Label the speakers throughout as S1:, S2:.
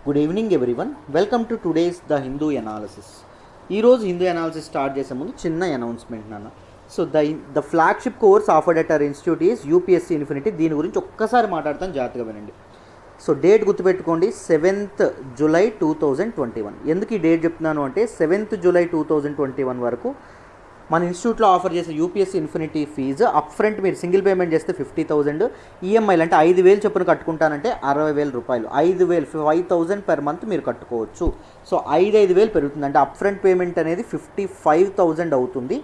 S1: Good evening everyone, welcome to today's the Hindu analysis. ఈరోజు Hindu analysis start చేసే ముందు చిన్న అనౌన్స్మెంట్ నాన్న. So the flagship course offered at our institute is UPSC infinity. దీని గురించి ఒక్కసారి మాట్లాడతాను, జాగ్రత్తగా వినండి. సో డేట్ గుర్తుపెట్టుకోండి, 7th July 2021. ఎందుకు ఈ డేట్ చెప్తున్నాను అంటే 7th July 2021 వరకు మన ఇన్స్టిట్యూట్లో ఆఫర్ చేసే UPSC infinity fee upfront మీరు సింగిల్ పేమెంట్ చేస్తే 50,000, ఈఎంఐలు అంటే 5,000 చొప్పున కట్టుకుంటానంటే 60,000 రూపాయలు, 5,000 5,000 పెర్ మంత్ మీరు కట్టుకోవచ్చు. సో 5,000 పెరుగుతుంది అంటే అప్ ఫ్రంట్ పేమెంట్ అనేది 55,000 అవుతుంది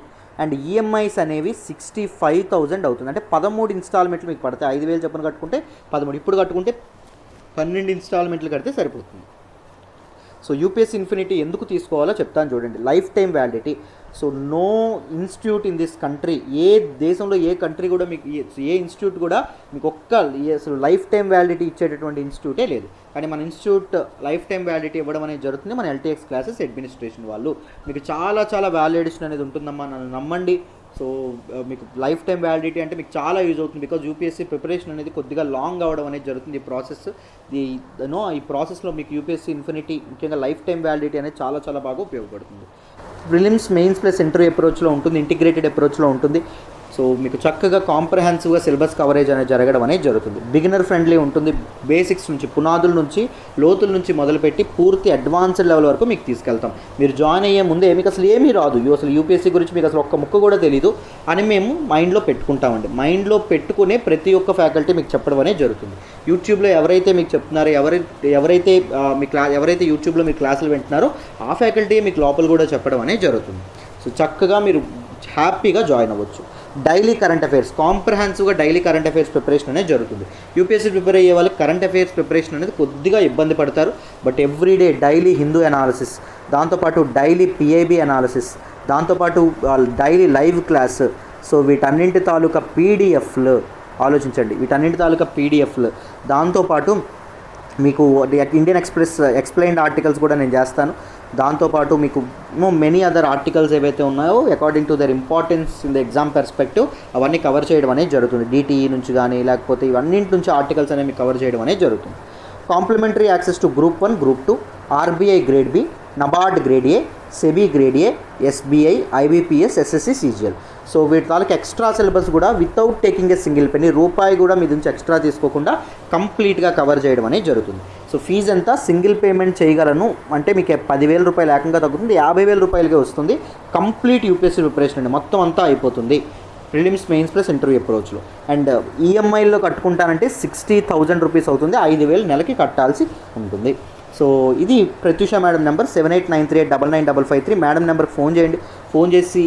S1: అండ్ ఈఎంఐస్ అనేవి 65,000 అవుతుంది. అంటే 13 ఇన్స్టాల్మెంట్లు మీకు పడతాయి. 5,000 చొప్పున కట్టుకుంటే 13, ఇప్పుడు కట్టుకుంటే 12 ఇన్స్టాల్మెంట్లు కడితే సరిపోతుంది. సో యూపీఎస్సీ ఇన్ఫినిటీ ఎందుకు తీసుకోవాలో చెప్తాను చూడండి. Life time validity. So no institute in this country, ఏ దేశంలో ఏ కంట్రీ కూడా మీకు ఏ ఇన్స్టిట్యూట్ కూడా మీకు అసలు లైఫ్ టైం వ్యాలిడిటీ ఇచ్చేటటువంటి ఇన్స్టిట్యూటే లేదు. కానీ మన ఇన్స్టిట్యూట్ లైఫ్ టైం వ్యాలిడిటీ ఇవ్వడం అనేది జరుగుతుంది. మన ఎల్టీఎక్స్ క్లాసెస్ అడ్మినిస్ట్రేషన్ వాళ్ళు మీకు చాలా వాల్యుయేషన్ అనేది ఉంటుందమ్మా, నన్ను నమ్మండి. సో మీకు లైఫ్ టైం వ్యాలిడిటీ అంటే మీకు చాలా యూజ్ అవుతుంది. బికాజ్ యూపీఎస్సీ ప్రిపరేషన్ అనేది కొద్దిగా లాంగ్ అవ్వడం అనేది జరుగుతుంది. ఈ ప్రాసెస్లో మీకు యూపీఎస్సీ ఇన్ఫినిటీ ముఖ్యంగా లైఫ్ టైం వ్యాలిడిటీ అనేది చాలా బాగా ఉపయోగపడుతుంది. ప్రిలిమ్స్, మెయిన్స్ ప్లస్ ఇంటర్వ్యూ అప్రోచ్లో ఉంటుంది, ఇంటిగ్రేటెడ్ అప్రోచ్లో ఉంటుంది. సో మీకు చక్కగా కాంప్రహెన్సివ్గా సిలబస్ కవరేజ్ అనేది జరగడం అనేది జరుగుతుంది. బిగినర్ ఫ్రెండ్లీ ఉంటుంది. బేసిక్స్ నుంచి, పునాదుల నుంచి, లోతుల నుంచి మొదలుపెట్టి పూర్తి అడ్వాన్స్డ్ లెవెల్ వరకు మీకు తీసుకెళ్తాం. మీరు జాయిన్ అయ్యే ముందే మీకు అసలు ఏమీ రాదు, అసలు యూపీఎస్సీ గురించి మీకు అసలు ఒక్క ముక్క కూడా తెలియదు అని మేము మైండ్లో పెట్టుకుంటామండి. మైండ్లో పెట్టుకునే ప్రతి ఒక్క ఫ్యాకల్టీ మీకు చెప్పడం అనేది జరుగుతుంది. యూట్యూబ్లో ఎవరైతే మీకు చెప్తున్నారో, ఎవరైతే యూట్యూబ్లో మీరు క్లాసులు వింటున్నారో ఆ ఫ్యాకల్టీ మీకు లోపల కూడా చెప్పడం అనేది జరుగుతుంది. సో చక్కగా మీరు హ్యాపీగా జాయిన్ అవ్వచ్చు. డైలీ కరెంట్ అఫైర్స్, కాంప్రహెన్సివ్గా డైలీ కరెంట్ అఫైర్స్ ప్రిపరేషన్ అనేది జరుగుతుంది. యూపీఎస్సీ ప్రిపేర్ అయ్యే వాళ్ళకి కరెంట్ అఫైర్స్ ప్రిపరేషన్ అనేది కొద్దిగా ఇబ్బంది పడతారు. But everyday daily Hindu analysis, దాంతోపాటు డైలీ పిఐబి అనాలిసిస్, దాంతోపాటు డైలీ లైవ్ క్లాస్. సో వీటన్నింటి తాలూకా పీడిఎఫ్లు ఆలోచించండి, వీటన్నింటి తాలూకా పీడిఎఫ్లు. దాంతోపాటు మీకు ఇండియన్ ఎక్స్ప్రెస్ ఎక్స్ప్లెయిన్డ్ ఆర్టికల్స్ కూడా నేను చేస్తాను. దాంతోపాటు మీకు మెనీ అదర్ ఆర్టికల్స్ ఏవైతే ఉన్నాయో according to their importance in the exam perspective అవన్నీ కవర్ చేయడం అనేది జరుగుతుంది. డిటిఈ నుంచి కానీ లేకపోతే ఇవన్నింటి నుంచి ఆర్టికల్స్ అనేవి కవర్ చేయడం అనేది జరుగుతుంది. Complimentary access to group 1, group 2, RBI grade B, NABARD grade A, SEBI grade A, SBI, IBPS, SSC, CGL. So వీటి తాలూకు ఎక్స్ట్రా సిలబస్ కూడా without taking a single penny, రూపాయి కూడా మీ నుంచి ఎక్స్ట్రా తీసుకోకుండా కంప్లీట్గా కవర్ చేయడం అనేది జరుగుతుంది. సో ఫీజు ఎంత, సింగిల్ పేమెంట్ చేయగలను అంటే మీకు 10,000 రూపాయలు ఏకంగా తగ్గుతుంది, 50,000 రూపాయలకే వస్తుంది. కంప్లీట్ యూపీఎస్సీ ప్రిపరేషన్ అండి, మొత్తం అంతా అయిపోతుంది ప్రిలిమ్స్, మెయిన్స్ ప్లస్ ఇంటర్వ్యూ అప్రోచ్లో. అండ్ ఈఎంఐలో కట్టుకుంటానంటే 60,000 రూపీస్ అవుతుంది, 5,000 నెలకి కట్టాల్సి ఉంటుంది. సో ఇది ప్రత్యూష మేడం నెంబర్ 7893899553. మేడం నెంబర్కి ఫోన్ చేయండి, ఫోన్ చేసి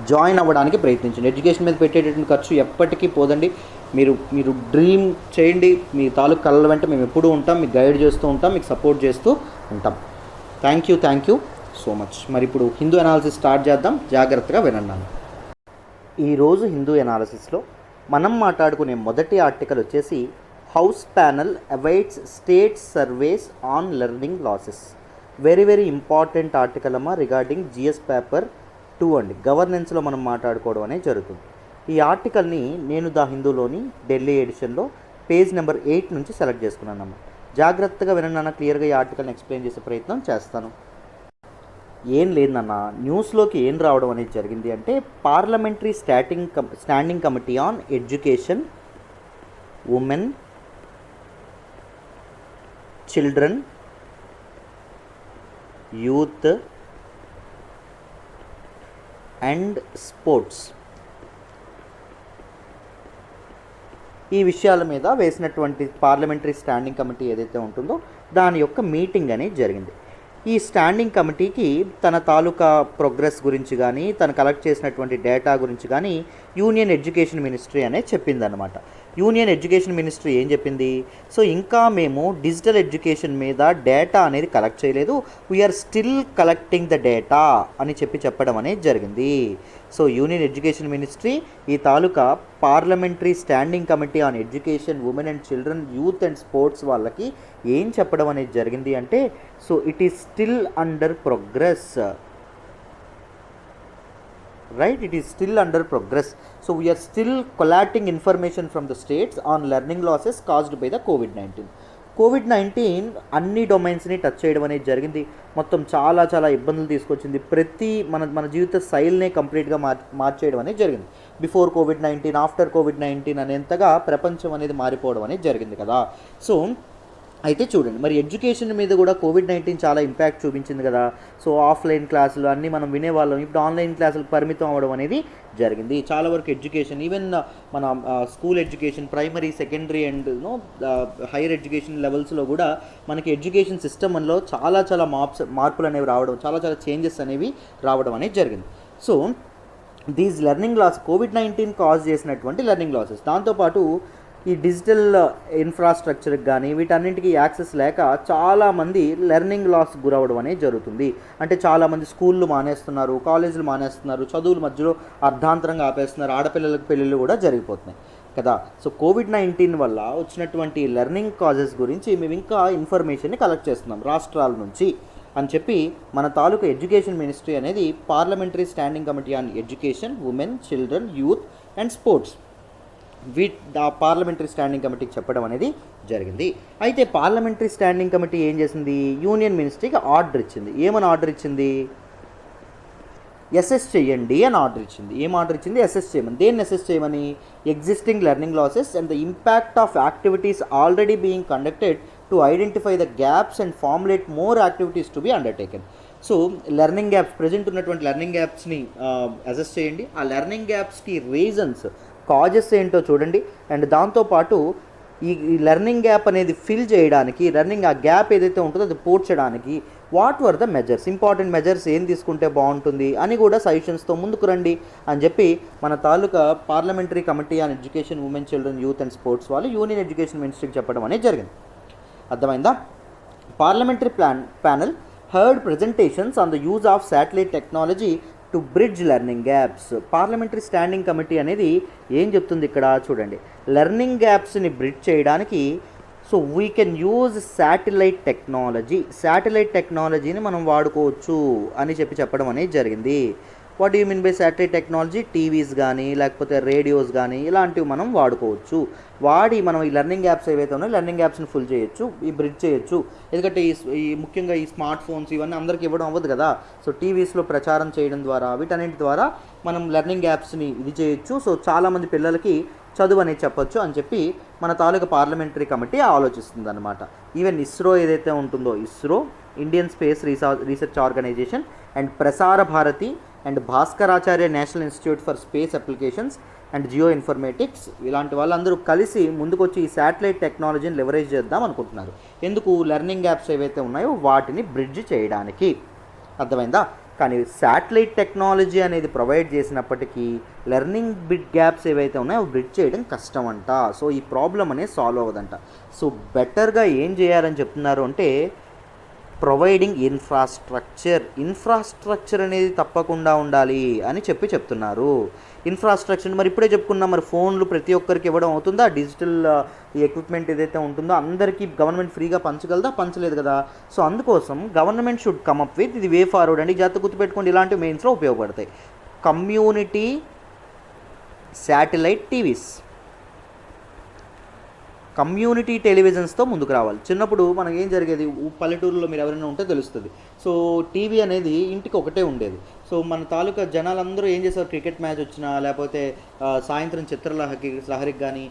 S1: జాయిన్ అవ్వడానికి ప్రయత్నించండి. ఎడ్యుకేషన్ మీద పెట్టేటటువంటి ఖర్చు ఎప్పటికీ పోదండి. మీరు డ్రీమ్ చేయండి, మీ తాలూకు కళ్ళ వెంట మేము ఎప్పుడూ ఉంటాం, మీకు గైడ్ చేస్తూ ఉంటాం, మీకు సపోర్ట్ చేస్తూ ఉంటాం. Thank you so much. మరి ఇప్పుడు హిందూ అనాలిసిస్ స్టార్ట్ చేద్దాం, జాగ్రత్తగా వినండి. ఈరోజు హిందూ అనాలిసిస్లో మనం మాట్లాడుకునే మొదటి ఆర్టికల్ వచ్చేసి house panel awaits state surveys on learning losses. Very important article అమ్మా రిగార్డింగ్ జిఎస్ పేపర్ 2 అండి. గవర్నెన్స్లో మనం మాట్లాడుకోవడం అనేది జరుగుతుంది. ఈ ఆర్టికల్ని నేను ద హిందూలోని ఢిల్లీ ఎడిషన్లో పేజ్ నెంబర్ 8 నుంచి సెలెక్ట్ చేసుకున్నానమ్మా. జాగ్రత్తగా వినన్నా, క్లియర్గా ఈ ఆర్టికల్ని ఎక్స్ప్లెయిన్ చేసే ప్రయత్నం చేస్తాను. ఏం లేదన్న, న్యూస్లోకి ఏం రావడం అనేది జరిగింది అంటే parliamentary standing committee on education, women, children, youth and sports, ఈ విషయాల మీద వేసినటువంటి పార్లమెంటరీ స్టాండింగ్ కమిటీ ఏదైతే ఉంటుందో దాని యొక్క మీటింగ్ అనేది జరిగింది. ఈ స్టాండింగ్ కమిటీకి తన తాలూకా ప్రోగ్రెస్ గురించి కానీ, తను కలెక్ట్ చేసినటువంటి డేటా గురించి కానీ యూనియన్ ఎడ్యుకేషన్ మినిస్ట్రీ అనేది చెప్పిందనమాట. యూనియన్ ఎడ్యుకేషన్ మినిస్ట్రీ ఏం చెప్పింది, సో ఇంకా మేము డిజిటల్ ఎడ్యుకేషన్ మీద డేటా అనేది కలెక్ట్ చేయలేదు, we're still collecting the data అని చెప్పడం అనేది జరిగింది. సో యూనియన్ ఎడ్యుకేషన్ మినిస్ట్రీ ఈ తాలూకా parliamentary standing committee on education, women and children, youth and sports వాళ్ళకి ఏం చెప్పడం అనేది జరిగింది అంటే, so it is still under progress, right? It is still under progress. So we are still collating information from the states on learning losses caused by the COVID-19. COVID-19 అన్ని డొమైన్స్ని touch చేయడం అనేది జరిగింది. మొత్తం చాలా చాలా ఇబ్బందులు తీసుకొచ్చింది. ప్రతి మన మన జీవిత శైలినే కంప్లీట్గా మార్చేయడం అనేది జరిగింది. బిఫోర్ కోవిడ్-19, ఆఫ్టర్ కోవిడ్-19 అనేంతగా ప్రపంచం అనేది మారిపోవడం అనేది జరిగింది కదా. సో అయితే చూడండి, మరి ఎడ్యుకేషన్ మీద కూడా కోవిడ్-19 చాలా ఇంపాక్ట్ చూపించింది కదా. సో ఆఫ్లైన్ క్లాసులు అన్నీ మనం వినేవాళ్ళం, ఇప్పుడు ఆన్లైన్ క్లాసులకు పరిమితం అవ్వడం అనేది జరిగింది. చాలా వరకు ఎడ్యుకేషన్, ఈవెన్ మన school education, primary, secondary and higher education లెవెల్స్లో కూడా మనకి ఎడ్యుకేషన్ సిస్టంలో చాలా చాలా మార్పులు అనేవి రావడం, చాలా చాలా చేంజెస్ అనేవి రావడం అనేది జరిగింది. సో దీస్ లెర్నింగ్ లాస్, కోవిడ్-19 కాజ్ చేసినటువంటి లెర్నింగ్ లాసెస్, దాంతోపాటు ఈ డిజిటల్ ఇన్ఫ్రాస్ట్రక్చర్కి కానీ వీటన్నింటికి యాక్సెస్ లేక చాలామంది లెర్నింగ్ లాస్ గురవడం అనేది జరుగుతుంది. అంటే చాలామంది స్కూళ్ళు మానేస్తున్నారు, కాలేజీలు మానేస్తున్నారు, చదువుల మధ్యలో అర్ధాంతరంగా ఆపేస్తున్నారు, ఆడపిల్లలకు పెళ్ళిళ్ళు కూడా జరిగిపోతున్నాయి కదా. సో కోవిడ్-19 వల్ల వచ్చినటువంటి లెర్నింగ్ కాజెస్ గురించి మేము ఇంకా ఇన్ఫర్మేషన్ని కలెక్ట్ చేస్తున్నాం రాష్ట్రాల నుంచి అని చెప్పి మన తాలూకు ఎడ్యుకేషన్ మినిస్ట్రీ అనేది parliamentary standing committee on education, women, children, youth and sports parliamentary standing కమిటీకి చెప్పడం అనేది జరిగింది. అయితే పార్లమెంటరీ స్టాండింగ్ కమిటీ ఏం చేసింది, యూనియన్ మినిస్ట్రీకి ఆర్డర్ ఇచ్చింది. ఏమని ఆర్డర్ ఇచ్చింది, అసెస్ చేయండి అని ఆర్డర్ ఇచ్చింది. ఏం ఆర్డర్ ఇచ్చింది, అసెస్ చేయమని. దేన్ని అసెస్ చేయమని, existing learning losses and the impact of activities already being conducted to identify the gaps and formulate more activities to be undertaken. So learning gaps, present ఉన్నటువంటి learning గ్యాప్స్ని assess చేయండి, ఆ learning గ్యాప్స్కి reasons, causes ఏంటో చూడండి, and దాంతోపాటు ఈ learning gap అనేది fill చేయడానికి, learning ఆ గ్యాప్ ఏదైతే ఉంటుందో అది పూడ్చడానికి what were the measures, important measures ఏం తీసుకుంటే బాగుంటుంది అని కూడా సజెషన్స్తో ముందుకు రండి అని చెప్పి మన తాలూకా parliamentary committee on education, women, children, youth and sports వాళ్ళు యూనియన్ ఎడ్యుకేషన్ మినిస్ట్రీకి చెప్పడం అనేది జరిగింది. అర్థమైందా. Parliamentary panel heard presentations on the use of satellite technology to bridge learning gaps. Parliamentary standing committee అనేది ఏం చెప్తుంది ఇక్కడ చూడండి, లెర్నింగ్ గ్యాప్స్ని బ్రిడ్జ్ చేయడానికి so we can use satellite టెక్నాలజీని మనం వాడుకోవచ్చు అని చెప్పడం అనేది జరిగింది. What you mean by satellite technology, TVs కానీ లేకపోతే రేడియోస్ కానీ ఇలాంటివి మనం వాడుకోవచ్చు. వాడి మనం ఈ లెర్నింగ్ యాప్స్ ఏవైతే ఉన్నాయో లెర్నింగ్ యాప్స్ని ఫుల్ చేయొచ్చు, ఈ బ్రిడ్జ్ చేయొచ్చు. ఎందుకంటే ఈ ముఖ్యంగా ఈ స్మార్ట్ ఫోన్స్ ఇవన్నీ అందరికీ ఇవ్వడం అవ్వదు కదా. సో టీవీస్లో ప్రచారం చేయడం ద్వారా వీటన్నింటి ద్వారా మనం లెర్నింగ్ యాప్స్ని ఇది చేయొచ్చు. సో చాలామంది పిల్లలకి చదువు అనేది చెప్పొచ్చు అని చెప్పి మన తాలూకా పార్లమెంటరీ కమిటీ ఆలోచిస్తుంది అనమాట. ఈవెన్ ఇస్రో ఏదైతే ఉంటుందో, ISRO, Indian space research organisation and Prasar Bharati and Bhaskaracharya national institute for space applications and geo informatics ఇలాంటి వాళ్ళందరూ కలిసి ముందుకొచ్చి ఈ శాటిలైట్ టెక్నాలజీని లెవరేజ్ చేద్దాం అనుకుంటున్నారు. ఎందుకు, లెర్నింగ్ యాప్స్ ఏవైతే ఉన్నాయో వాటిని బ్రిడ్జ్ చేయడానికి. అర్థమైందా. కానీ శాటిలైట్ టెక్నాలజీ అనేది ప్రొవైడ్ చేసినప్పటికీ లెర్నింగ్ గ్యాప్స్ ఏవైతే ఉన్నాయో బ్రిడ్జ్ చేయడం కష్టం అంట. సో ఈ ప్రాబ్లం అనేది సాల్వ్ అవ్వదంట. సో బెటర్గా ఏం చేయాలని చెప్తున్నారు అంటే ప్రొవైడింగ్ ఇన్ఫ్రాస్ట్రక్చర్ అనేది తప్పకుండా ఉండాలి అని చెప్తున్నారు. ఇన్ఫ్రాస్ట్రక్చర్ మరి ఇప్పుడే చెప్పుకున్నాం, మరి ఫోన్లు ప్రతి ఒక్కరికి ఇవ్వడం అవుతుందా, డిజిటల్ ఎక్విప్మెంట్ ఏదైతే ఉంటుందో అందరికీ గవర్నమెంట్ ఫ్రీగా పంచగలదా, పంచలేదు కదా. సో అందుకోసం government should come up with ఇది వే ఫార్వర్డ్ అండి. జాగ్రత్త గుర్తుపెట్టుకోండి, ఇలాంటి మెయిన్స్లో ఉపయోగపడతాయి. కమ్యూనిటీ శాటిలైట్ టీవీస్, కమ్యూనిటీ టెలివిజన్స్తో ముందుకు రావాలి. చిన్నప్పుడు మనకి ఏం జరిగేది, పల్లెటూరులో మీరు ఎవరైనా ఉంటే తెలుస్తుంది. సో టీవీ అనేది ఇంటికి ఒకటే ఉండేది. సో మన తాలూకా జనాలందరూ ఏం చేసేవారు, క్రికెట్ మ్యాచ్ వచ్చినా లేకపోతే సాయంత్రం చిత్రలహరికి కానీ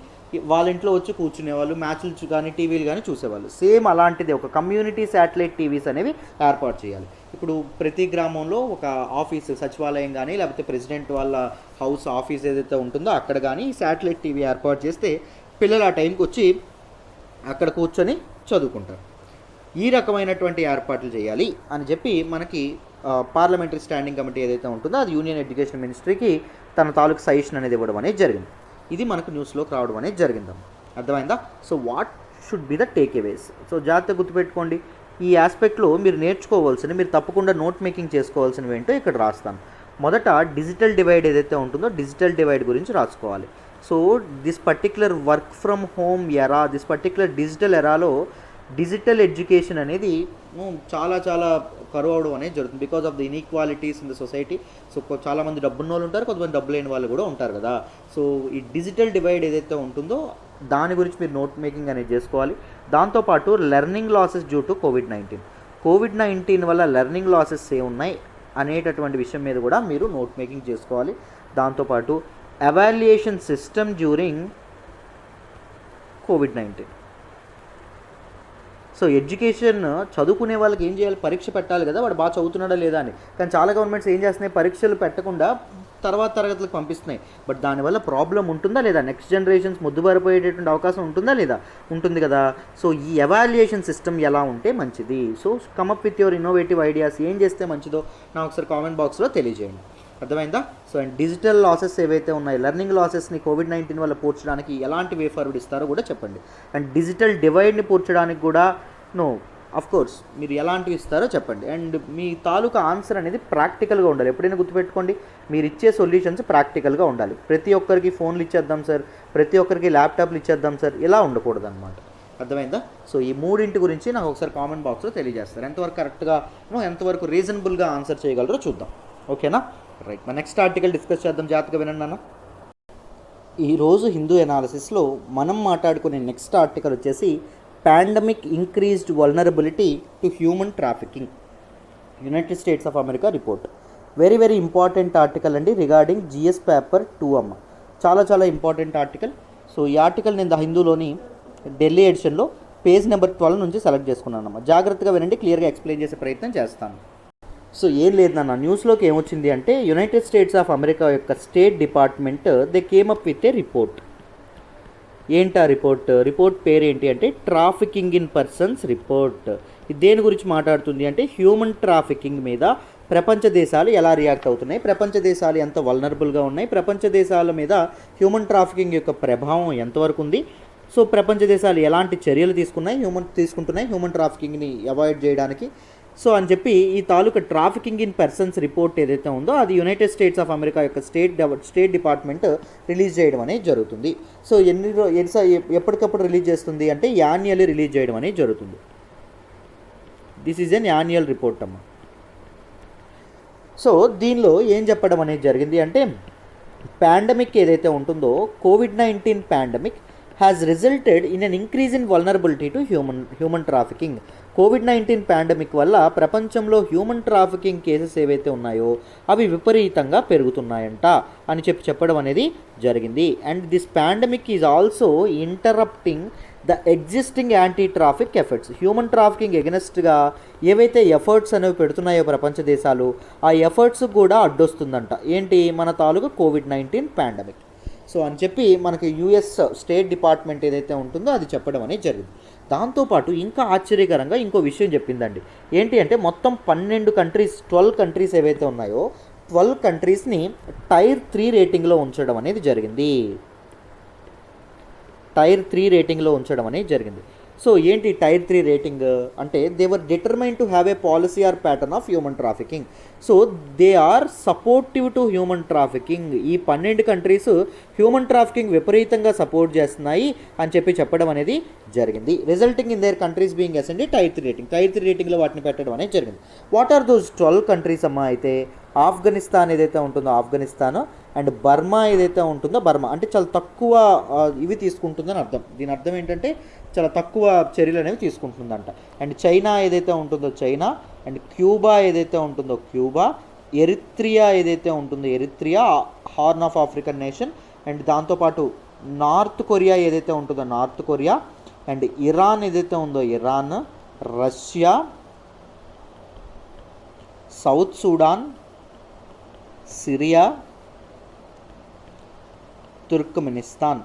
S1: వాళ్ళ ఇంట్లో వచ్చి కూర్చునేవాళ్ళు, మ్యాచ్లు కానీ టీవీలు కానీ చూసేవాళ్ళు. సేమ్ అలాంటిది ఒక కమ్యూనిటీ శాటిలైట్ టీవీస్ అనేవి ఏర్పాటు చేయాలి. ఇప్పుడు ప్రతి గ్రామంలో ఒక ఆఫీస్, సచివాలయం కానీ లేకపోతే ప్రెసిడెంట్ వాళ్ళ హౌస్ ఆఫీస్ ఏదైతే ఉంటుందో అక్కడ కానీ శాటిలైట్ టీవీ ఏర్పాటు చేస్తే పిల్లలు ఆ టైంకి వచ్చి అక్కడ కూర్చొని చదువుకుంటారు. ఈ రకమైనటువంటి ఏర్పాట్లు చేయాలి అని చెప్పి మనకి పార్లమెంటరీ స్టాండింగ్ కమిటీ ఏదైతే ఉంటుందో అది యూనియన్ ఎడ్యుకేషన్ మినిస్ట్రీకి తన తాలూకు సజెషన్ అనేది ఇవ్వడం అనేది జరిగింది. ఇది మనకు న్యూస్లోకి రావడం అనేది జరిగింది. అర్థమైందా. So what should be the takeaways. So జాగ్రత్తగా గుర్తుపెట్టుకోండి, ఈ ఆస్పెక్ట్లో మీరు నేర్చుకోవాల్సిన, మీరు తప్పకుండా నోట్ మేకింగ్ చేసుకోవాల్సినవి ఏంటో ఇక్కడ రాస్తాను. మొదట డిజిటల్ డివైడ్ ఏదైతే ఉంటుందో డిజిటల్ డివైడ్ గురించి రాసుకోవాలి. So this particular work from home era, this particular digital ఎరాలో డిజిటల్ ఎడ్యుకేషన్ అనేది చాలా చాలా కరువు అవడం అనేది జరుగుతుంది because of the inequalities in the society. So చాలామంది డబ్బున్న వాళ్ళు ఉంటారు, కొంతమంది డబ్బు లేని వాళ్ళు కూడా ఉంటారు కదా. సో ఈ డిజిటల్ డివైడ్ ఏదైతే ఉంటుందో దాని గురించి మీరు నోట్ మేకింగ్ అనేది చేసుకోవాలి. దాంతోపాటు learning losses due to COVID-19 వల్ల లెర్నింగ్ లాసెస్ ఏమున్నాయి అనేటటువంటి విషయం మీద కూడా మీరు నోట్ మేకింగ్ చేసుకోవాలి. దాంతోపాటు evaluation system during COVID-19. So education చదువుకునే వాళ్ళకి ఏం చేయాలి, పరీక్ష పెట్టాలి కదా, వాడు బాగా చదువుతున్నాడా లేదా అని. కానీ చాలా గవర్నమెంట్స్ ఏం చేస్తున్నాయి, పరీక్షలు పెట్టకుండా తర్వాత తరగతులకు పంపిస్తున్నాయి. బట్ దానివల్ల ప్రాబ్లం ఉంటుందా లేదా, నెక్స్ట్ జనరేషన్స్ ముద్దుబారిపోయేటటువంటి అవకాశం ఉంటుందా లేదా, ఉంటుంది కదా. సో ఈ ఎవాల్యుయేషన్ సిస్టమ్ ఎలా ఉంటే మంచిది. So come up with your innovative ideas, ఏం చేస్తే మంచిదో నాకు ఒకసారి కామెంట్ బాక్స్లో తెలియజేయండి. అర్థమైందా. సో అండ్ డిజిటల్ లాసెస్ ఏవైతే ఉన్నాయి, లెర్నింగ్ లాసెస్ని కోవిడ్-19 వల్ల పూడ్చడానికి ఎలాంటి వే ఫార్వర్డ్ ఇస్తారో కూడా చెప్పండి. అండ్ డిజిటల్ డివైడ్ని పూడ్చడానికి కూడా కోర్స్ మీరు ఎలాంటివి ఇస్తారో చెప్పండి. అండ్ మీ తాలూకా ఆన్సర్ అనేది ప్రాక్టికల్గా ఉండాలి. ఎప్పుడైనా గుర్తుపెట్టుకోండి, మీరు ఇచ్చే సొల్యూషన్స్ ప్రాక్టికల్గా ఉండాలి. ప్రతి ఒక్కరికి ఫోన్లు ఇచ్చేద్దాం సార్, ప్రతి ఒక్కరికి ల్యాప్టాప్లు ఇచ్చేద్దాం సార్, ఇలా ఉండకూడదు అనమాట. అర్థమైందా. సో ఈ మూడింటి గురించి నాకు ఒకసారి కామెంట్ బాక్స్లో తెలియజేస్తారు. ఎంతవరకు కరెక్ట్గా ఎంతవరకు రీజనబుల్గా ఆన్సర్ చేయగలరో చూద్దాం. ఓకేనా. రైట్, మన నెక్స్ట్ ఆర్టికల్ డిస్కస్ చేద్దాం. జాగ్రత్తగా వినండి అన్న. ఈరోజు హిందూ ఎనాలిసిస్లో మనం మాట్లాడుకునే నెక్స్ట్ ఆర్టికల్ వచ్చేసి pandemic increased vulnerability to human trafficking, United states of America report. Very very important article అండి రిగార్డింగ్ జిఎస్ పేపర్ 2 అమ్మ. చాలా చాలా ఇంపార్టెంట్ ఆర్టికల్. సో ఈ ఆర్టికల్ నేను హిందూలోని ఢిల్లీ ఎడిషన్లో పేజ్ నెంబర్ 12 నుంచి సెలెక్ట్ చేసుకున్నాను అమ్మ. జాగ్రత్తగా వినండి, క్లియర్గా ఎక్స్ప్లెయిన్ చేసే ప్రయత్నం చేస్తాను. సో ఏం లేదు నాన్న, న్యూస్లోకి ఏమొచ్చింది అంటే యునైటెడ్ స్టేట్స్ ఆఫ్ అమెరికా యొక్క state department they came up with a report. ఏంటా రిపోర్ట్ పేరు ఏంటి అంటే ట్రాఫికింగ్ ఇన్ పర్సన్స్ రిపోర్ట్. ఇది దేని గురించి మాట్లాడుతుంది అంటే హ్యూమన్ ట్రాఫికింగ్ మీద ప్రపంచ దేశాలు ఎలా రియాక్ట్ అవుతున్నాయి, ప్రపంచ దేశాలు ఎంత వల్నరబుల్గా ఉన్నాయి, ప్రపంచ దేశాల మీద హ్యూమన్ ట్రాఫికింగ్ యొక్క ప్రభావం ఎంతవరకు ఉంది, సో ప్రపంచ దేశాలు ఎలాంటి చర్యలు తీసుకుంటున్నాయి హ్యూమన్ ట్రాఫికింగ్ని అవాయిడ్ చేయడానికి. సో అని చెప్పి ఈ తాలూకా ట్రాఫికింగ్ ఇన్ పర్సన్స్ రిపోర్ట్ ఏదైతే ఉందో అది యునైటెడ్ స్టేట్స్ ఆఫ్ అమెరికా యొక్క స్టేట్ డిపార్ట్మెంట్ రిలీజ్ చేయడం అనేది జరుగుతుంది. సో ఎప్పటికప్పుడు రిలీజ్ చేస్తుంది అంటే యాన్యువల్లీ రిలీజ్ చేయడం అనేది జరుగుతుంది. This is an annual report అమ్మ. సో దీనిలో ఏం చెప్పడం అనేది జరిగింది అంటే పాండమిక్ ఏదైతే ఉంటుందో కోవిడ్-19 pandemic has resulted in an increase in vulnerability to human trafficking. COVID-19 pandemic వల్ల ప్రపంచంలో హ్యూమన్ ట్రాఫికింగ్ కేసెస్ ఏవైతే ఉన్నాయో అవి విపరీతంగా పెరుగుతున్నాయంట అని చెప్పడం అనేది జరిగింది. And this pandemic is also interrupting the existing anti traffic efforts. Human trafficking ఎగనెస్ట్గా ఏవైతే ఎఫర్ట్స్ అనేవి పెడుతున్నాయో ప్రపంచ దేశాలు, ఆ ఎఫర్ట్స్ కూడా అడ్డొస్తుందంట. ఏంటి, మన తాలూకు కోవిడ్-19 పాండమిక్. సో అని చెప్పి మనకి యుఎస్ స్టేట్ డిపార్ట్మెంట్ ఏదైతే ఉంటుందో అది చెప్పడం అనేది జరిగింది. దాంతోపాటు ఇంకా ఆశ్చర్యకరంగా ఇంకో విషయం చెప్పిందండి. ఏంటి అంటే మొత్తం 12 కంట్రీస్ ఏవైతే ఉన్నాయో 12 కంట్రీస్ని టైర్ 3 రేటింగ్లో ఉంచడం అనేది జరిగింది. సో ఏంటి టైర్ 3 రేటింగ్ అంటే they were determine to have a policy or pattern of human trafficking. So they are supportive to human trafficking. ఈ 12 కంట్రీస్ హ్యూమన్ ట్రాఫికింగ్ విపరీతంగా సపోర్ట్ చేస్తున్నాయి అని చెప్పడం అనేది జరిగింది. Resulting in their countries being ascend tier 3 రేటింగ్లో వాటిని పెట్టడం అనేది జరిగింది. వాట్ ఆర్ దోస్ 12 కంట్రీస్ అమ్మా? అయితే ఆఫ్ఘనిస్తాన్ ఏదైతే ఉంటుందో ఆఫ్ఘనిస్తాన్, అండ్ బర్మా ఏదైతే ఉంటుందో బర్మా. అంటే చాలా తక్కువ ఇవి తీసుకుంటుందని అర్థం. దీని అర్థం ఏంటంటే చాలా తక్కువ చర్యలు అనేవి తీసుకుంటుందంట. అండ్ చైనా ఏదైతే ఉంటుందో చైనా, అండ్ క్యూబా ఏదైతే ఉంటుందో క్యూబా, ఎరిత్రియా ఏదైతే ఉంటుందో Eritrea, horn of African nation, and దాంతోపాటు నార్త్ కొరియా ఏదైతే ఉంటుందో నార్త్ కొరియా, అండ్ ఇరాన్ ఏదైతే ఉందో Iran, Russia, south Sudan, Syria, Turkmenistan.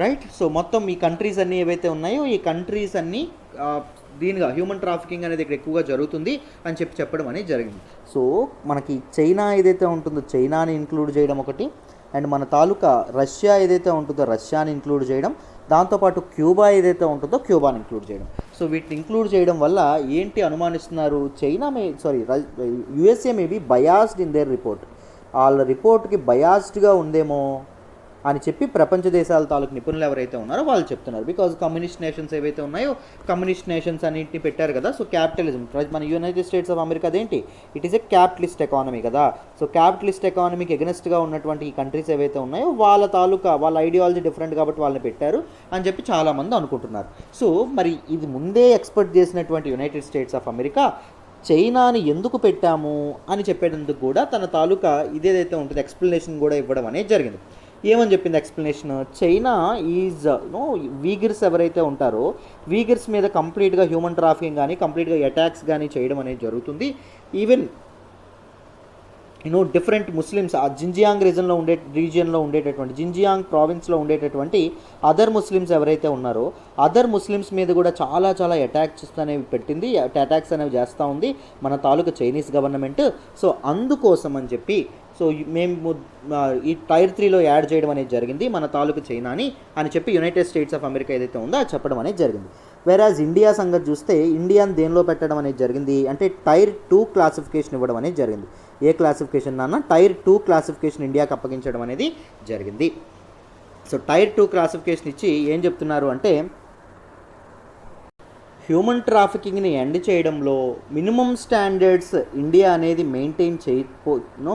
S1: Right. So మొత్తం ఈ కంట్రీస్ అన్నీ ఏవైతే ఉన్నాయో ఈ కంట్రీస్ అన్నీ దీనిగా హ్యూమన్ ట్రాఫికింగ్ అనేది ఇక్కడ ఎక్కువగా జరుగుతుంది అని చెప్పడం అనేది జరిగింది. సో మనకి చైనా ఏదైతే ఉంటుందో చైనాని ఇంక్లూడ్ చేయడం ఒకటి, అండ్ మన తాలూకా రష్యా ఏదైతే ఉంటుందో రష్యాని ఇంక్లూడ్ చేయడం, దాంతోపాటు క్యూబా ఏదైతే ఉంటుందో క్యూబాని ఇంక్లూడ్ చేయడం. సో వీటిని ఇంక్లూడ్ చేయడం వల్ల ఏంటి అనుమానిస్తున్నారు, USA may be biased in there report. వాళ్ళ రిపోర్ట్కి బయాస్డ్గా ఉందేమో అని చెప్పి ప్రపంచ దేశాల తాలూకు నిపుణులు ఎవరైతే ఉన్నారో వాళ్ళు చెప్తున్నారు. బికాజ్ కమ్యూనిస్ట్ నేషన్స్ ఏవైతే ఉన్నాయో కమ్యూనిస్ట్ నేషన్స్ అన్నింటినీ పెట్టారు కదా. సో క్యాపిటలిజం, మన యునైటెడ్ స్టేట్స్ ఆఫ్ అమెరికా అదేంటి, it is a capitalist economy కదా. సో క్యాపిటలిస్ట్ ఎకానమీకి ఎగనెస్ట్గా ఉన్నటువంటి ఈ కంట్రీస్ ఏవైతే ఉన్నాయో వాళ్ళ ఐడియాలజీ డిఫరెంట్ కాబట్టి వాళ్ళని పెట్టారు అని చెప్పి చాలామంది అనుకుంటున్నారు. సో మరి ఇది ముందే ఎక్స్పెక్ట్ చేసినటువంటి యునైటెడ్ స్టేట్స్ ఆఫ్ అమెరికా చైనాని ఎందుకు పెట్టాము అని చెప్పేటందుకు కూడా తన తాలూకా ఇదేదైతే ఉంటుంది ఎక్స్ప్లెనేషన్ కూడా ఇవ్వడం అనేది జరిగింది. ఏమని చెప్పింది ఎక్స్ప్లెనేషన్, చైనా ఈజ్ వీగర్స్ ఎవరైతే ఉంటారో వీగర్స్ మీద కంప్లీట్గా హ్యూమన్ ట్రాఫికింగ్ కానీ కంప్లీట్గా అటాక్స్ కానీ చేయడం అనేది జరుగుతుంది. ఈవెన్ డిఫరెంట్ ముస్లిమ్స్ ఆ జింజియాంగ్ రీజియన్లో ఉండేటటువంటి జింజియాంగ్ ప్రావిన్స్లో ఉండేటటువంటి అదర్ ముస్లిమ్స్ ఎవరైతే ఉన్నారో అదర్ ముస్లిమ్స్ మీద కూడా చాలా చాలా అటాక్స్ అనేవి పెట్టింది, అటాక్స్ అనేవి చేస్తూ ఉంది మన తాలూకా చైనీస్ గవర్నమెంట్. సో అందుకోసం అని చెప్పి సో మేము ఈ టైర్ 3లో యాడ్ చేయడం అనేది జరిగింది మన తాలూకు చైనాని అని చెప్పి యునైటెడ్ స్టేట్స్ ఆఫ్ అమెరికా ఏదైతే ఉందో అది చెప్పడం అనేది జరిగింది. వేరాజ్ ఇండియా సంగతి చూస్తే ఇండియాని దేనిలో పెట్టడం అనేది జరిగింది అంటే టైర్ 2 క్లాసిఫికేషన్ ఇవ్వడం అనేది జరిగింది. ఏ క్లాసిఫికేషన్ నాన్న, టైర్ 2 క్లాసిఫికేషన్ ఇండియాకి అప్పగించడం అనేది జరిగింది. సో టైర్ 2 క్లాసిఫికేషన్ ఇచ్చి ఏం చెప్తున్నారు అంటే హ్యూమన్ ట్రాఫికింగ్ని ఎండ్ చేయడంలో మినిమం స్టాండర్డ్స్ ఇండియా అనేది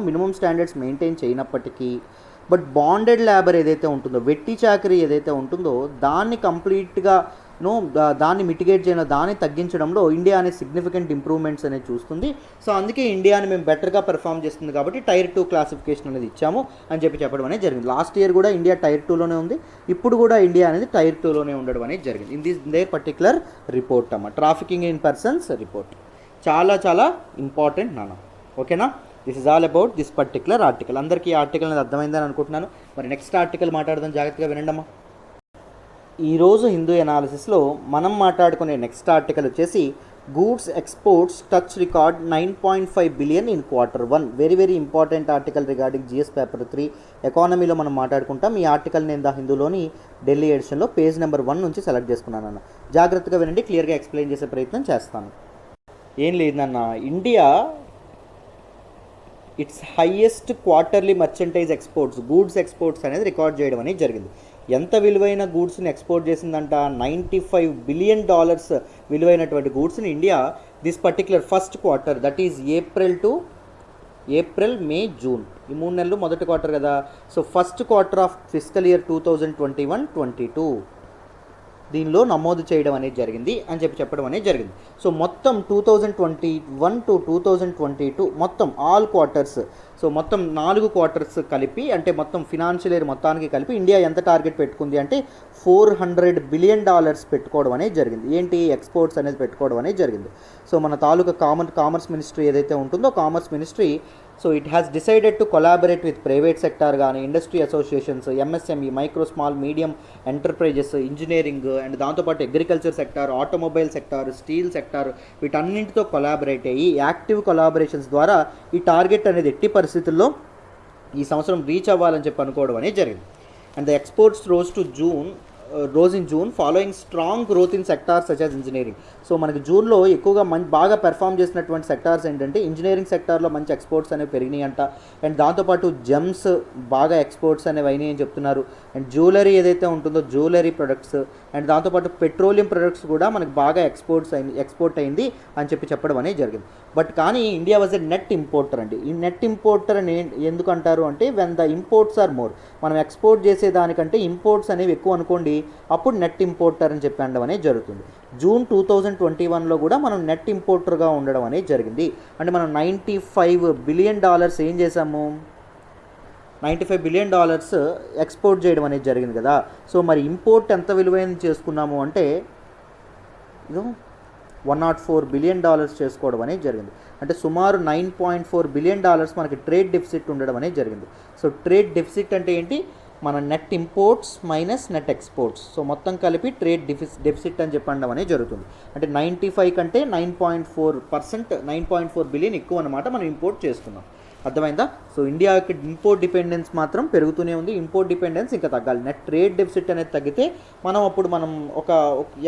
S1: మినిమం స్టాండర్డ్స్ మెయింటైన్ చేయనప్పటికీ బట్ బాండెడ్ లేబర్ ఏదైతే ఉంటుందో వెట్టి చాకరీ ఏదైతే ఉంటుందో దాన్ని కంప్లీట్గా దాన్ని మిటిగేట్ చేయడం దాన్ని తగ్గించడంలో ఇండియా అనే సిగ్నిఫికెంట్ ఇంప్రూవ్మెంట్స్ అనేది చూస్తుంది. సో అందుకే ఇండియాని మేము బెటర్గా పెర్ఫామ్ చేస్తుంది కాబట్టి టైర్ 2 క్లాసిఫికేషన్ అనేది ఇచ్చాము అని చెప్పడం అనేది జరిగింది. లాస్ట్ ఇయర్ కూడా ఇండియా టైర్ 2లోనే ఉంది, ఇప్పుడు కూడా ఇండియా అనేది టైర్ 2లోనే ఉండడం అనేది జరిగింది. In there particular report trafficking in persons report చాలా చాలా ఇంపార్టెంట్ నాన్న. ఓకేనా, this is all about this particular article. అందరికీ ఈ ఆర్టికల్ అనేది అర్థమైందని అనుకుంటున్నాను. మరి నెక్స్ట్ ఆర్టికల్ మాట్లాడదాం, జాగ్రత్తగా వినండమ్మా. ఈరోజు హిందూ ఎనాలిసిస్లో మనం మాట్లాడుకునే నెక్స్ట్ ఆర్టికల్ వచ్చేసి goods exports touch record 9.5 billion in Q1. Very very important article regarding GS paper 3 ఎకానమీలో మనం మాట్లాడుకుంటాం. ఈ ఆర్టికల్ నేను హిందూలోని ఢిల్లీ ఎడిషన్లో పేజ్ నెంబర్ 1 నుంచి సెలెక్ట్ చేసుకున్నాను అన్న. జాగ్రత్తగా వినండి, క్లియర్గా ఎక్స్ప్లెయిన్ చేసే ప్రయత్నం చేస్తాను. ఏం లేదన్న, India it's highest quarterly merchandise exports goods exports అనేది రికార్డ్ చేయడం అనేది జరిగింది. ఎంత విలువైన గూడ్స్ని ఎక్స్పోర్ట్ చేసిందంట, $95 బిలియన్ విలువైనటువంటి గూడ్స్ని India this particular first quarter, that is April May June, ఈ 3 నెలలు మొదటి క్వార్టర్ కదా. So first quarter of fiscal year 2021-22 దీనిలో నమోదు చేయడం అనేది జరిగింది అని చెప్పడం అనేది జరిగింది. సో మొత్తం 2021 to 2022 మొత్తం ఆల్ క్వార్టర్స్, సో మొత్తం 4 క్వార్టర్స్ కలిపి అంటే మొత్తం ఫినాన్షియల్ ఇయర్ మొత్తానికి కలిపి ఇండియా ఎంత టార్గెట్ పెట్టుకుంది అంటే $400 బిలియన్ పెట్టుకోవడం అనేది జరిగింది. ఏంటి, ఎక్స్పోర్ట్స్ అనేది పెట్టుకోవడం అనేది జరిగింది. సో మన తాలూకా కామర్స్ మినిస్ట్రీ ఏదైతే ఉంటుందో commerce ministry so it has decided to collaborate with private sector కానీ industry associations, MSME micro small medium enterprises, engineering and దాంతోపాటు agriculture sector, automobile sector, steel sector వీటన్నింటితో కొలాబరేట్ అయ్యి యాక్టివ్ కొలాబరేషన్స్ ద్వారా ఈ target అనేది ఎట్టి పరిస్థితుల్లో ఈ సంవత్సరం రీచ్ అవ్వాలని అనుకోవడం అనేది జరిగింది. And the exports rose in June following strong growth in sectors such as engineering. So మనకి జూన్లో ఎక్కువగా బాగా పెర్ఫామ్ చేసినటువంటి సెక్టార్స్ ఏంటంటే ఇంజనీరింగ్ సెక్టార్లో మంచి ఎక్స్పోర్ట్స్ అనేవి పెరిగినాయి అంట. అండ్ దాంతోపాటు జెమ్స్ బాగా ఎక్స్పోర్ట్స్ అనేవి అయినాయి అని చెప్తున్నారు. అండ్ జ్యువెలరీ ఏదైతే ఉంటుందో జ్యువెలరీ ప్రొడక్ట్స్ అండ్ దాంతోపాటు పెట్రోలియం ప్రొడక్ట్స్ కూడా మనకి బాగా ఎక్స్పోర్ట్ అయింది అని చెప్పడం అనేది జరిగింది. బట్ కానీ India was a net importer అండి. ఈ నెట్ ఇంపోర్టర్ అని ఎందుకు అంటారు అంటే when the imports are more, మనం ఎక్స్పోర్ట్ చేసేదానికంటే ఇంపోర్ట్స్ అనేవి ఎక్కువ అనుకోండి, అప్పుడు నెట్ ఇంపోర్టర్ అని అనడం అనేది జరుగుతుంది. జూన్ 2021లో కూడా మనం నెట్ ఇంపోర్టర్గా ఉండడం అనేది జరిగింది. అంటే మనం $95 బిలియన్ ఏం చేసాము, $95 బిలియన్ ఎక్స్పోర్ట్ చేయడం అనేది జరిగింది కదా. సో మరి ఇంపోర్ట్ ఎంత విలువైన చేసుకున్నాము అంటే $104 బిలియన్ చేసుకోవడం అనేది జరిగింది. అంటే సుమారు $9.4 బిలియన్ మనకి ట్రేడ్ డెఫిసిట్ ఉండడం అనేది జరిగింది. సో ట్రేడ్ డెఫిసిట్ అంటే ఏంటి, మన net imports minus net exports, so మొత్తం కలిపి ట్రేడ్ డెఫిసిట్ అని చెప్పడం అనేది జరుగుతుంది. అంటే 95 కంటే 9.4 బిలియన్ ఎక్కువ అనమాట మనం ఇంపోర్ట్ చేస్తున్నాం. అర్థమైందా? సో ఇండియాకి ఇంపోర్ట్ డిపెండెన్స్ మాత్రం పెరుగుతూనే ఉంది, ఇంపోర్ట్ డిపెండెన్స్ ఇంకా తగ్గాలి. నెట్ ట్రేడ్ డెఫిసిట్ అనేది తగ్గితే మనం ఒక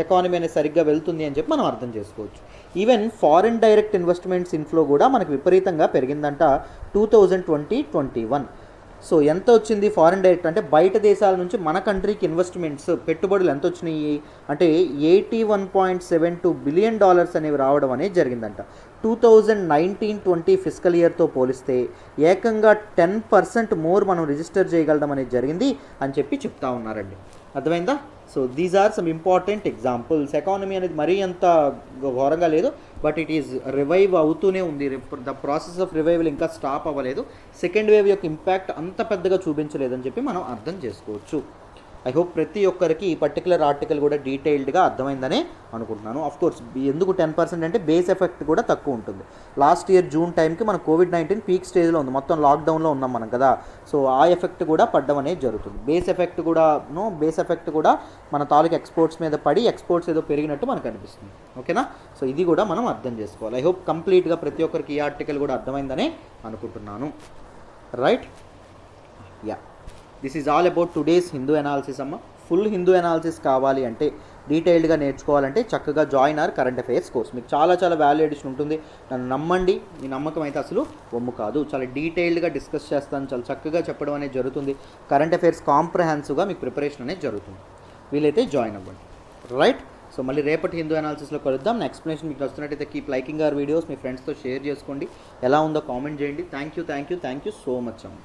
S1: ఎకానమీ అనేది సరిగ్గా వెళ్తుంది అని చెప్పి మనం అర్థం చేసుకోవచ్చు. Even foreign direct investments inflow కూడా మనకు విపరీతంగా పెరిగిందంట 2020-21. సో ఎంత వచ్చింది ఫారిన్ డైరెక్ట్ అంటే బయట దేశాల నుంచి మన కంట్రీకి ఇన్వెస్ట్మెంట్స్ పెట్టుబడులు ఎంత వచ్చినాయి అంటే $81.72 బిలియన్ అనేవి రావడం అనేది జరిగిందంట. 2019-20 ఫిజికల్ ఇయర్తో పోలిస్తే ఏకంగా 10% మోర్ మనం రిజిస్టర్ చేయగలడం అనేది జరిగింది అని చెప్పి చెప్తా ఉన్నారండి. అర్థమైందా? So these are some important examples. Economy అనేది మరీ అంత ఘోరంగా లేదు, బట్ ఇట్ ఈస్ రివైవ్ అవుతూనే ఉంది. ద ప్రాసెస్ ఆఫ్ రివైవల్ ఇంకా స్టాప్ అవ్వలేదు. సెకండ్ వేవ్ యొక్క ఇంపాక్ట్ అంత పెద్దగా చూపించలేదని చెప్పి మనం అర్థం చేసుకోవచ్చు. ఐ హోప్ ప్రతి ఒక్కరికి ఈ పర్టికులర్ ఆర్టికల్ కూడా డీటెయిల్డ్గా అర్థమైందనే అనుకుంటున్నాను. ఆఫ్ కోర్స్ ఎందుకు 10% అంటే బేస్ ఎఫెక్ట్ కూడా తక్కువ ఉంటుంది. లాస్ట్ ఇయర్ జూన్ టైంకి మన కోవిడ్-19 పీక్ స్టేజ్లో ఉంది, మొత్తం లాక్డౌన్లో ఉన్నాం మనం కదా. సో ఆ ఎఫెక్ట్ కూడా పడ్డం అనేది జరుగుతుంది. బేస్ ఎఫెక్ట్ కూడా మన తాలూకు ఎక్స్పోర్ట్స్ మీద పడి ఎక్స్పోర్ట్స్ ఏదో పెరిగినట్టు మనకు అనిపిస్తుంది. ఓకేనా? సో ఇది కూడా మనం అర్థం చేసుకోవాలి. ఐ హోప్ కంప్లీట్గా ప్రతి ఒక్కరికి ఈ ఆర్టికల్ కూడా అర్థమైందనే అనుకుంటున్నాను. Right? Yeah, this is all about today's Hindu analysis అమ్మ. ఫుల్ హిందూ అనాలిసిస్ కావాలి అంటే, డీటెయిల్డ్గా నేర్చుకోవాలంటే చక్కగా join hour current affairs course. మీకు చాలా వాల్యూ ఎడిషన్ ఉంటుంది. నన్ను నమ్మండి, మీ నమ్మకం అయితే అసలు ఒమ్ము కాదు. చాలా డీటెయిల్డ్గా డిస్కస్ చేస్తాను, చాలా చక్కగా చెప్పడం అనేది జరుగుతుంది. కరెంట్ అఫైర్స్ కాంప్రహెన్సివ్గా మీకు ప్రిపరేషన్ అనేది జరుగుతుంది. వీలైతే జాయిన్ అవ్వండి. రైట్? సో మళ్ళీ రేపటి హిందూ అనాలిసిస్లో కలుద్దాం. నా ఎక్స్ప్లెనేషన్ మీకు వస్తున్నట్టయితే కీప్ లైకింగ్ అవర్ వీడియోస్, మీ ఫ్రెండ్స్తో షేర్ చేసుకోండి. ఎలా ఉందో కామెంట్ చేయండి. థ్యాంక్ యూ సో మచ్ అమ్మ.